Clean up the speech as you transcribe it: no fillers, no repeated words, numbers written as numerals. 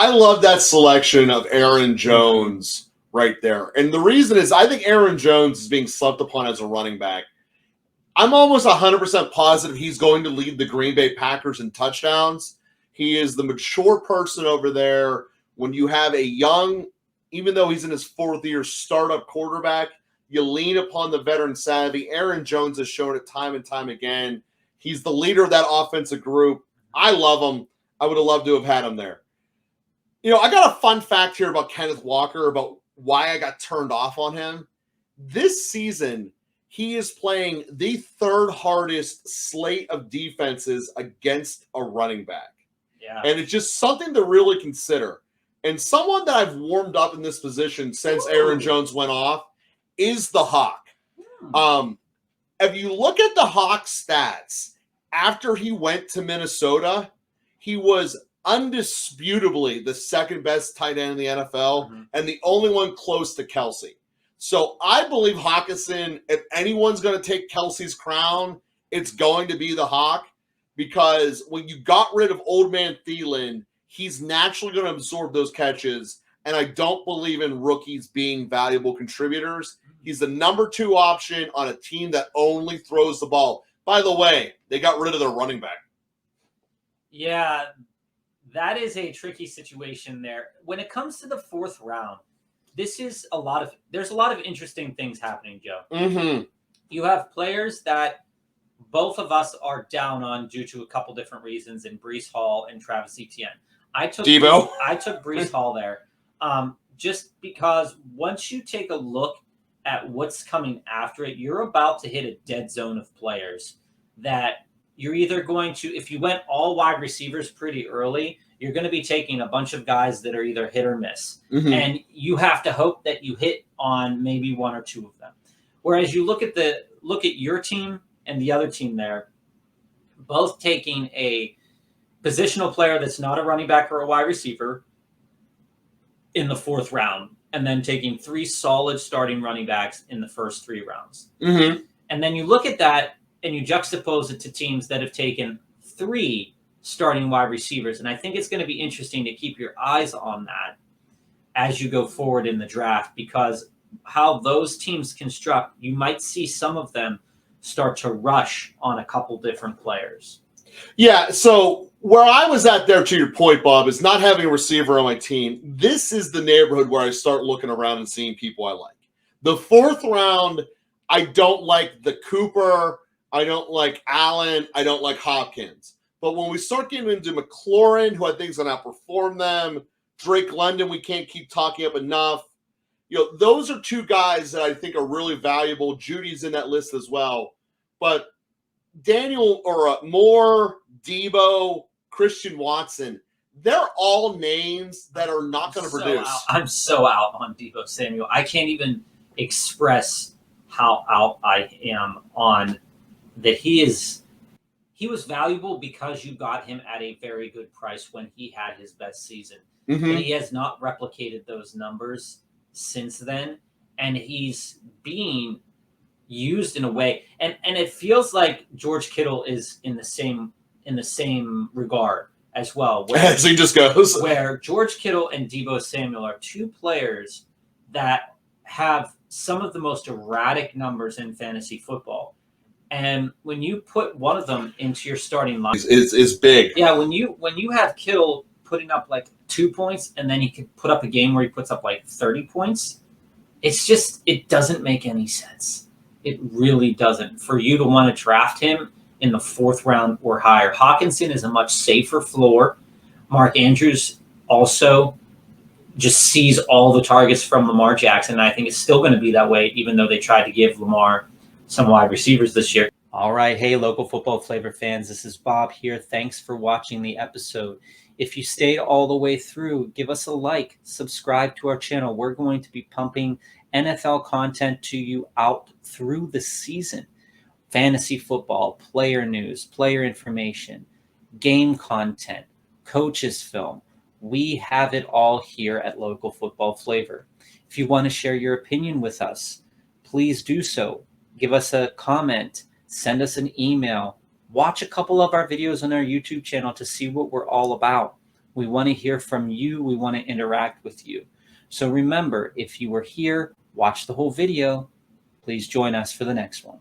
I love that selection of Aaron Jones right there. And the reason is I think Aaron Jones is being slept upon as a running back. I'm almost 100% positive he's going to lead the Green Bay Packers in touchdowns. He is the mature person over there. When you have a young, even though he's in his fourth year, startup quarterback, you lean upon the veteran savvy. Aaron Jones has shown it time and time again. He's the leader of that offensive group. I love him. I would have loved to have had him there. I got a fun fact here about Kenneth Walker, about why I got turned off on him. This season, he is playing the third hardest slate of defenses against a running back. Yeah. And it's just something to really consider. And someone that I've warmed up in this position since Aaron Jones went off is the Hawk. If you look at the Hawk stats, after he went to Minnesota, he was undisputably the second best tight end in the NFL and the only one close to Kelce. So I believe Hockenson, if anyone's going to take Kelce's crown, it's going to be the Hawk, because when you got rid of old man Thielen, he's naturally going to absorb those catches, and I don't believe in rookies being valuable contributors. He's the number 2 option on a team that only throws the ball. By the way, they got rid of their running back. Yeah, that is a tricky situation there. When it comes to the 4th round, there's a lot of interesting things happening, Joe. Mm-hmm. You have players that both of us are down on due to a couple different reasons in Breece Hall and Travis Etienne. Debo. I took Breece Hall there just because once you take a look at what's coming after it, you're about to hit a dead zone of players that you're either going to, if you went all wide receivers pretty early, you're going to be taking a bunch of guys that are either hit or miss. Mm-hmm. And you have to hope that you hit on maybe 1 or 2 of them. Whereas you look at your team and the other team there, both taking a positional player that's not a running back or a wide receiver in the 4th round, and then taking 3 solid starting running backs in the first 3 rounds. Mm-hmm. And then you look at that and you juxtapose it to teams that have taken 3 starting wide receivers. And I think it's going to be interesting to keep your eyes on that as you go forward in the draft, because how those teams construct, you might see some of them start to rush on a couple different players. Yeah, so where I was at there, to your point, Bob, is not having a receiver on my team. This is the neighborhood where I start looking around and seeing people I like. The 4th round, I don't like the Cooper. I don't like Allen. I don't like Hopkins. But when we start getting into McLaurin, who I think is going to outperform them, Drake London, we can't keep talking up enough. Those are 2 guys that I think are really valuable. Judy's in that list as well. But Daniel or Moore, Debo, Christian Watson, they're all names that are not going to produce. I'm so out on Debo Samuel. I can't even express how out I am on that. He was valuable because you got him at a very good price when he had his best season. Mm-hmm. And he has not replicated those numbers since then. And he's being used in a way. And it feels like George Kittle is in the same regard as well. As he just goes. Where George Kittle and Debo Samuel are 2 players that have some of the most erratic numbers in fantasy football. And when you put one of them into your starting line, is big. Yeah, when you have Kittle putting up like 2 points and then he could put up a game where he puts up like 30 points, it doesn't make any sense. It really doesn't. For you to want to draft him in the 4th round or higher. Hockenson is a much safer floor. Mark Andrews also just sees all the targets from Lamar Jackson. And I think it's still going to be that way, even though they tried to give Lamar some wide receivers this year. All right. Hey, local football flavor fans. This is Bob here. Thanks for watching the episode. If you stayed all the way through, give us a like, subscribe to our channel. We're going to be pumping NFL content to you out through the season. Fantasy football, player news, player information, game content, coaches film. We have it all here at Local Football Flavor. If you want to share your opinion with us, please do so. Give us a comment, send us an email, watch a couple of our videos on our YouTube channel to see what we're all about. We want to hear from you. We want to interact with you. So remember, if you were here, watch the whole video. Please join us for the next one.